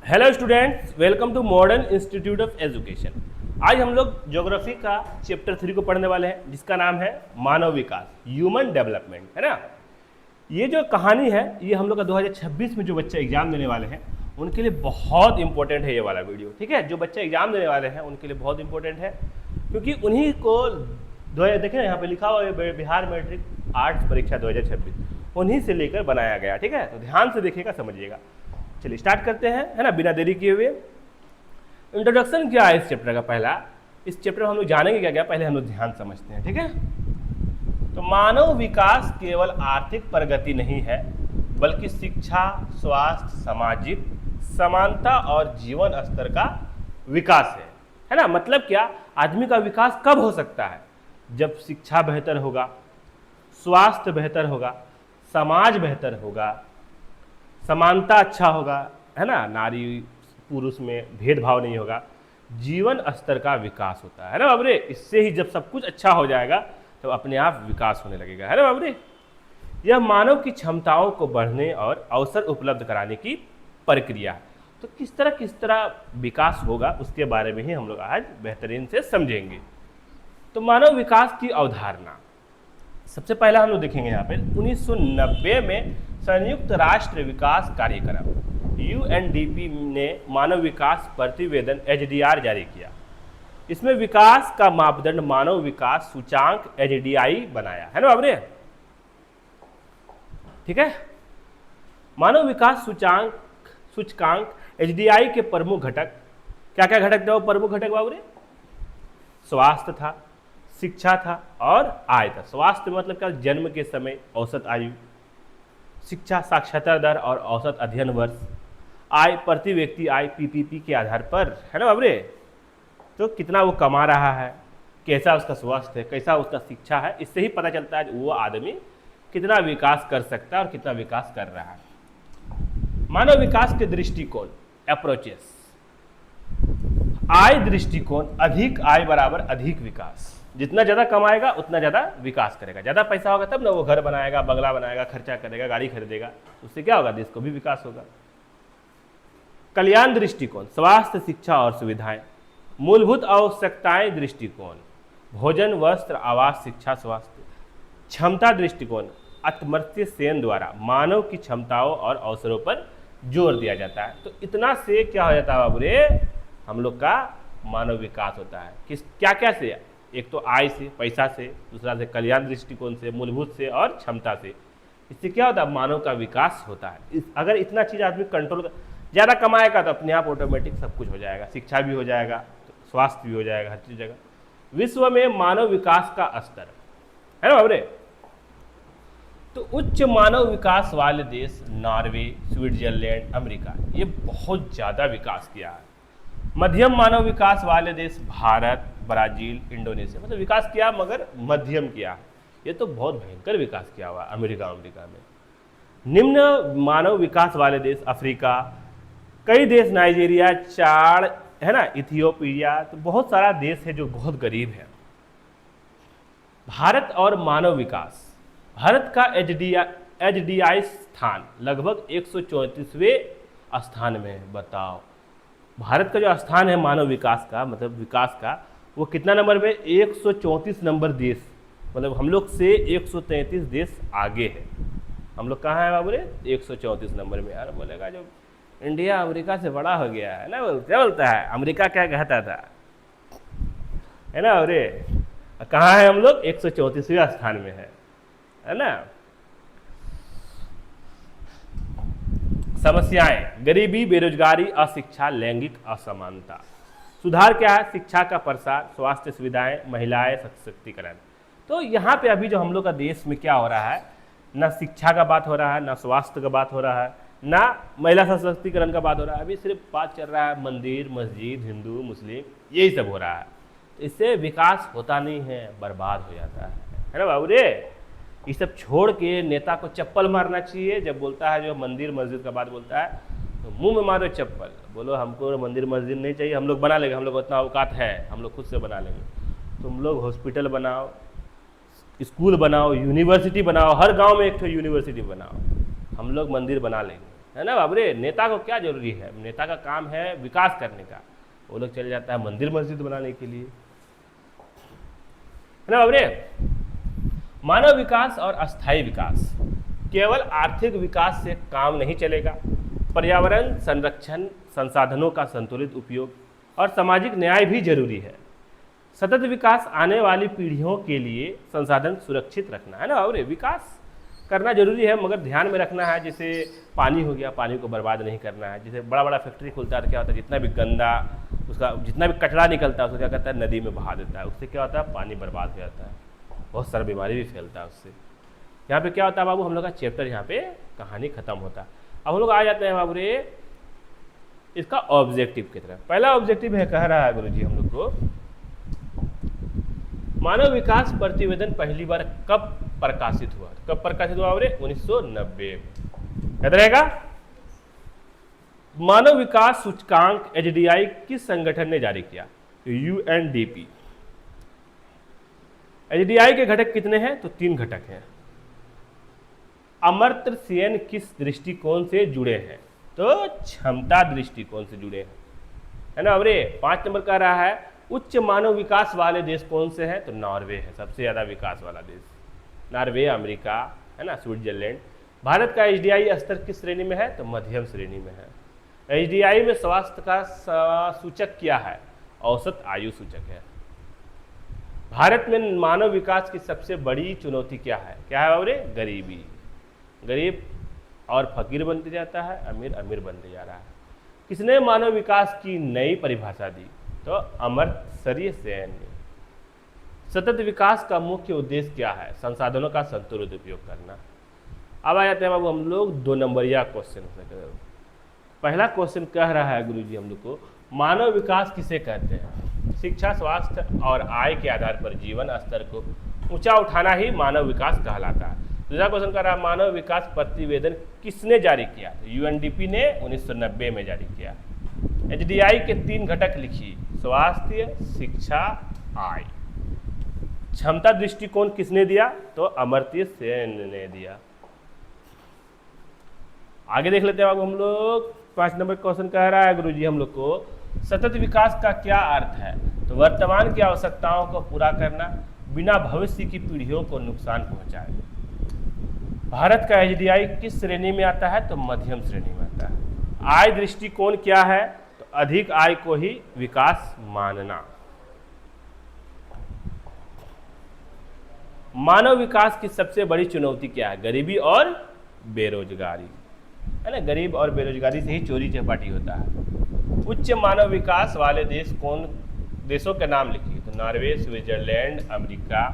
Hello students, welcome to Modern Institute of Education. आज हम लोग ज्योग्राफी का चैप्टर 3 को पढ़ने वाले हैं, जिसका नाम है मानव विकास, ह्यूमन डेवलपमेंट, है ना। ये जो कहानी है ये हम लोग का 2026 में जो बच्चे एग्जाम देने वाले हैं उनके लिए बहुत इंपॉर्टेंट है ये वाला वीडियो। ठीक है, जो बच्चे एग्जाम देने वाले हैं उनके लिए बहुत इंपॉर्टेंट है, क्योंकि उन्हीं को देखिए यहाँ पे लिखा हुआ है बिहार मैट्रिक आर्ट्स परीक्षा 2026 उन्हीं से लेकर बनाया गया। ठीक है, तो ध्यान से देखिएगा, समझिएगा। चलिए स्टार्ट करते हैं, है ना, बिना देरी किए हुए। इंट्रोडक्शन क्या है इस चैप्टर का? पहला, इस चैप्टर में हम लोग जानेंगे क्या क्या, पहले हम लोग ध्यान समझते हैं। ठीक है, तो मानव विकास केवल आर्थिक प्रगति नहीं है, बल्कि शिक्षा, स्वास्थ्य, सामाजिक समानता और जीवन स्तर का विकास है ना। मतलब क्या, आदमी का विकास कब हो सकता है? जब शिक्षा बेहतर होगा, स्वास्थ्य बेहतर होगा, समाज बेहतर होगा, समानता अच्छा होगा, है ना, नारी पुरुष में भेदभाव नहीं होगा, जीवन स्तर का विकास होता है ना बाबरे। इससे ही जब सब कुछ अच्छा हो जाएगा तो अपने आप विकास होने लगेगा, है ना बाबरे। यह मानव की क्षमताओं को बढ़ने और अवसर उपलब्ध कराने की प्रक्रिया है। तो किस तरह विकास होगा उसके बारे में ही हम लोग आज बेहतरीन से समझेंगे। तो मानव विकास की अवधारणा सबसे पहला हम लोग देखेंगे यहाँ पे 1990 में संयुक्त राष्ट्र विकास कार्यक्रम UNDP ने मानव विकास प्रतिवेदन HDR जारी किया। इसमें विकास का मापदंड मानव विकास सूचांक HDI बनाया, है ना बाबरे। ठीक है, मानव विकास सूचकांक HDI के प्रमुख घटक क्या क्या घटक थे? वो प्रमुख घटक बाबरे, स्वास्थ्य था, शिक्षा था और आय था। स्वास्थ्य मतलब क्या? जन्म के समय औसत आयु, शिक्षा साक्षरता दर और औसत अध्ययन वर्ष, आय प्रति व्यक्ति आय PPP के आधार पर, है ना बाबरे। तो कितना वो कमा रहा है, कैसा उसका स्वास्थ्य है, कैसा उसका शिक्षा है, इससे ही पता चलता है वो आदमी कितना विकास कर सकता है और कितना विकास कर रहा है। मानव विकास के दृष्टिकोण अप्रोचेस, आय दृष्टिकोण, अधिक आय बराबर अधिक विकास। जितना ज़्यादा कमाएगा उतना ज़्यादा विकास करेगा। ज़्यादा पैसा होगा तब ना वो घर बनाएगा, बंगला बनाएगा, खर्चा करेगा, गाड़ी खरीदेगा, उससे क्या होगा? देश को भी विकास होगा। कल्याण दृष्टिकोण, स्वास्थ्य, शिक्षा और सुविधाएं। मूलभूत आवश्यकताएं दृष्टिकोण, भोजन, वस्त्र, आवास, शिक्षा, स्वास्थ्य। क्षमता दृष्टिकोण, अमर्त्य सेन द्वारा मानव की क्षमताओं और अवसरों पर जोर दिया जाता है। तो इतना से क्या हो जाता है बाबूरे, हम लोग का मानव विकास होता है। किस क्या क्या से? एक तो आय से, पैसा से, दूसरा से कल्याण दृष्टिकोण से, मूलभूत से और क्षमता से। इससे क्या होता है? मानव का विकास होता है। अगर इतना चीज़ आदमी कंट्रोल ज़्यादा कमाएगा तो अपने आप ऑटोमेटिक सब कुछ हो जाएगा, शिक्षा भी हो जाएगा, तो स्वास्थ्य भी हो जाएगा, हर चीज़ जगह। विश्व में मानव विकास का स्तर, है ना बाबरे। तो उच्च मानव विकास वाले देश नॉर्वे, स्विट्जरलैंड, अमेरिका, ये बहुत ज़्यादा विकास किया है। मध्यम मानव विकास वाले देश भारत, ब्राज़ील, इंडोनेशिया, मतलब विकास किया मगर मध्यम किया। ये तो बहुत भयंकर विकास किया हुआ अमेरिका में। निम्न मानव विकास वाले देश अफ्रीका, कई देश नाइजीरिया, चाड, है ना, इथियोपिया, तो बहुत सारा देश है जो बहुत गरीब है। भारत और मानव विकास, भारत का HDI स्थान लगभग 134वें स्थान में है। बताओ, भारत का जो स्थान है मानव विकास का, मतलब विकास का, वो कितना नंबर में? 134 नंबर देश, मतलब हम लोग से 133 देश आगे है। हम लोग कहाँ हैं बाबूरे? 134 नंबर में। यार बोलेगा जो इंडिया अमेरिका से बड़ा हो गया है ना, क्या बोलता है? अमेरिका क्या कहता था, है ना बाबूरे। कहाँ है हम लोग? 134वें स्थान में है ना। समस्याएं, गरीबी, बेरोजगारी, अशिक्षा, लैंगिक असमानता। सुधार क्या है? शिक्षा का प्रसार, स्वास्थ्य सुविधाएं, महिलाएं सशक्तिकरण। तो यहाँ पे अभी जो हम लोग का देश में क्या हो रहा है, ना शिक्षा का बात हो रहा है, ना स्वास्थ्य का बात हो रहा है, ना महिला सशक्तिकरण का बात हो रहा है। अभी सिर्फ बात चल रहा है मंदिर, मस्जिद, हिंदू, मुस्लिम, यही सब हो रहा है। तो इससे विकास होता नहीं है, बर्बाद हो जाता है ना बाबू रे। ये सब छोड़ के नेता को चप्पल मारना चाहिए। जब बोलता है जो मंदिर मस्जिद का बात बोलता है तो मुंह में मारो चप्पल, बोलो हमको मंदिर मस्जिद नहीं चाहिए, हम लोग बना लेंगे, हम लोग उतना औकात है, हम लोग खुद से बना लेंगे। तुम लोग हॉस्पिटल बनाओ, स्कूल बनाओ, यूनिवर्सिटी बनाओ, हर गांव में एक तो यूनिवर्सिटी बनाओ, हम लोग मंदिर बना लेंगे। है ना बाबरे। नेता को क्या जरूरी है, नेता का काम है विकास करने का, वो लोग चले जाता है मंदिर मस्जिद बनाने के लिए, है ना बाबरे। मानव विकास और अस्थायी विकास, केवल आर्थिक विकास से काम नहीं चलेगा। पर्यावरण संरक्षण, संसाधनों का संतुलित उपयोग और सामाजिक न्याय भी जरूरी है। सतत विकास आने वाली पीढ़ियों के लिए संसाधन सुरक्षित रखना, है ना बाबरे। विकास करना जरूरी है, मगर ध्यान में रखना है, जैसे पानी हो गया, पानी को बर्बाद नहीं करना है। जैसे बड़ा बड़ा फैक्ट्री खुलता है तो क्या होता है, जितना भी गंदा उसका जितना भी कचरा निकलता है उसको क्या करता है, नदी में बहा देता है। उससे क्या होता है, पानी बर्बाद हो जाता है, बहुत सारा बीमारी भी फैलता है उससे। यहाँ पे क्या होता है बाबू, हम लोग का चैप्टर यहाँ पे कहानी खत्म होता है। अब हम लोग आ जाते हैं बाबू रे इसका ऑब्जेक्टिव की तरफ। पहला ऑब्जेक्टिव है, कह रहा है गुरुजी हम लोग को, मानव विकास प्रतिवेदन पहली बार कब प्रकाशित हुआ। कब प्रकाशित हुआ बाबू रे, 1990 में। याद रहेगा। मानव विकास सूचकांक एचडीआई किस संगठन ने जारी किया, यूएनडीपी। एचडीआई के घटक कितने हैं, तो 3 घटक हैं। अमर्त्य सेन किस दृष्टिकोण से जुड़े हैं, तो क्षमता दृष्टिकोण से जुड़े हैं, है ना बाबरे। 5 नंबर कह रहा है, उच्च मानव विकास वाले देश कौन से हैं, तो नॉर्वे है सबसे ज्यादा विकास वाला देश। नॉर्वे, अमेरिका, है ना, स्विट्जरलैंड। भारत का एचडीआई स्तर किस श्रेणी में है, तो मध्यम श्रेणी में है। एचडीआई में स्वास्थ्य का सूचक क्या है, औसत आयु सूचक है। भारत में मानव विकास की सबसे बड़ी चुनौती क्या है बाबरे, गरीबी। गरीब और फकीर बनते जाता है, अमीर अमीर बनते जा रहा है। किसने मानव विकास की नई परिभाषा दी, तो अमर्त्य सेन ने। सतत विकास का मुख्य उद्देश्य क्या है, संसाधनों का संतुलित उपयोग करना। अब आ जाते हैं बाबू हम लोग 2 नंबरिया क्वेश्चन से। पहला क्वेश्चन कह रहा है गुरुजी हम लोग को, मानव विकास किसे कहते हैं। शिक्षा, स्वास्थ्य और आय के आधार पर जीवन स्तर को ऊंचा उठाना ही मानव विकास कहलाता है। दूसरा क्वेश्चन कह रहा है, मानव विकास प्रतिवेदन किसने जारी किया, तो यूएनडीपी ने 1990 में जारी किया। एचडीआई के 3 घटक लिखिए, स्वास्थ्य, शिक्षा, आय। क्षमता दृष्टिकोण किसने दिया, तो अमर्त्य सेन ने दिया। आगे देख लेते हैं अब हम लोग। 5 नंबर क्वेश्चन कह रहा है गुरुजी हम लोग को, सतत विकास का क्या अर्थ है, तो वर्तमान की आवश्यकताओं को पूरा करना बिना भविष्य की पीढ़ियों को नुकसान पहुंचाए। भारत का एचडीआई किस श्रेणी में आता है, तो मध्यम श्रेणी में आता है। आय दृष्टिकोण क्या है, तो अधिक आय को ही विकास मानना। मानव विकास की सबसे बड़ी चुनौती क्या है, गरीबी और बेरोजगारी, है ना। गरीब और बेरोजगारी से ही चोरी चपाटी होता है। उच्च मानव विकास वाले देश कौन, देशों के नाम लिखिए, तो नॉर्वे, स्विट्जरलैंड, अमेरिका।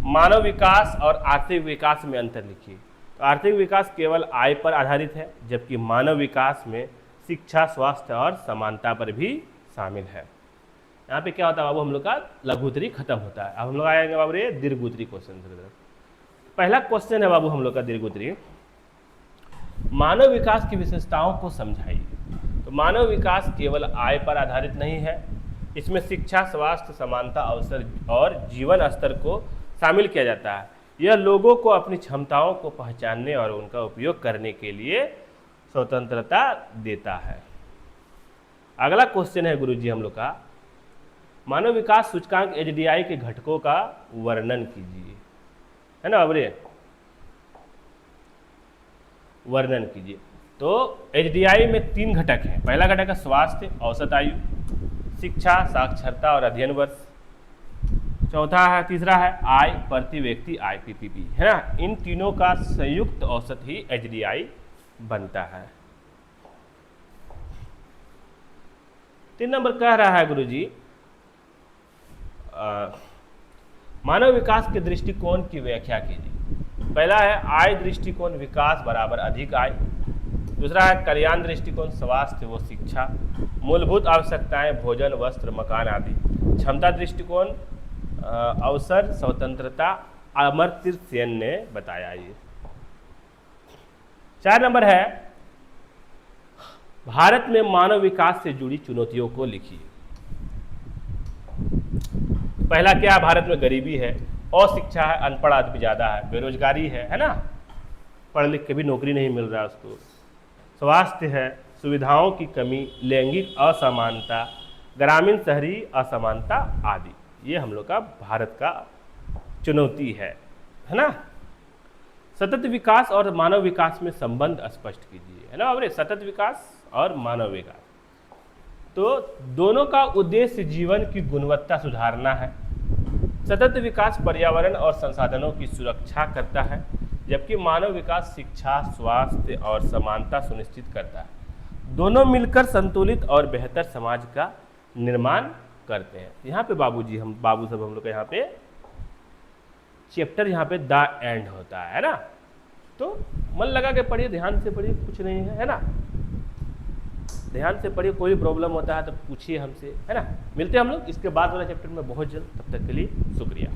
मानव विकास और आर्थिक विकास में अंतर लिखिए, तो आर्थिक विकास केवल आय पर आधारित है, जबकि मानव विकास में शिक्षा, स्वास्थ्य और समानता पर भी शामिल है। यहाँ पे क्या होता है बाबू, हम लोग का लघुत्तरी खत्म होता है। अब हम लोग आएंगे बाबू ये दीर्घोत्तरी क्वेश्चन की तरफ। पहला क्वेश्चन है बाबू हम लोग का दीर्घोत्तरी, मानव विकास की विशेषताओं को समझाइए। तो मानव विकास केवल आय पर आधारित नहीं है, इसमें शिक्षा, स्वास्थ्य, समानता, अवसर और जीवन स्तर को शामिल किया जाता है। यह लोगों को अपनी क्षमताओं को पहचानने और उनका उपयोग करने के लिए स्वतंत्रता देता है। अगला क्वेश्चन है गुरुजी हम लोग का, मानव विकास सूचकांक एचडीआई के घटकों का वर्णन कीजिए, है ना बाबरे, वर्णन कीजिए। तो एचडीआई में 3 घटक हैं। पहला घटक है स्वास्थ्य, औसत आयु, शिक्षा, साक्षरता और अध्ययन वर्ष। चौथा है, तीसरा है आय, प्रति व्यक्ति आय, पीपीपी, है ना। इन तीनों का संयुक्त औसत ही एचडीआई बनता है। 3 नंबर कह रहा है गुरुजी, मानव विकास के दृष्टिकोण की व्याख्या कीजिए। पहला है आय दृष्टिकोण, विकास बराबर अधिक आय। दूसरा है कल्याण दृष्टिकोण, स्वास्थ्य व शिक्षा, मूलभूत आवश्यकताएं, भोजन, वस्त्र, मकान आदि। क्षमता दृष्टिकोण, अवसर, स्वतंत्रता। अमर्त्य सेन ने बताया ये। 4 नंबर है, भारत में मानव विकास से जुड़ी चुनौतियों को लिखिए। पहला क्या है, भारत में गरीबी है, अशिक्षा है, अनपढ़ आदमी ज्यादा है, बेरोजगारी है ना, पढ़ लिख के भी नौकरी नहीं मिल रहा है उसको, स्वास्थ्य है, सुविधाओं की कमी, लैंगिक असमानता, ग्रामीण शहरी असमानता आदि। ये हम लोग का भारत का चुनौती है ना। सतत विकास और मानव विकास में संबंध स्पष्ट कीजिए, है ना। अब सतत विकास और मानव विकास, तो दोनों का उद्देश्य जीवन की गुणवत्ता सुधारना है। सतत विकास पर्यावरण और संसाधनों की सुरक्षा करता है, जबकि मानव विकास शिक्षा, स्वास्थ्य और समानता सुनिश्चित करता है। दोनों मिलकर संतुलित और बेहतर समाज का निर्माण करते हैं। यहाँ पे बाबू सब हम लोग का यहाँ पे चैप्टर यहाँ पे द एंड होता है ना। तो मन लगा के पढ़िए, ध्यान से पढ़िए, कुछ नहीं है ना। ध्यान से पढ़िए, कोई प्रॉब्लम होता है तो पूछिए हमसे, है ना। मिलते हैं हम लोग इसके बाद वाला चैप्टर में बहुत जल्द। तब तक के लिए शुक्रिया।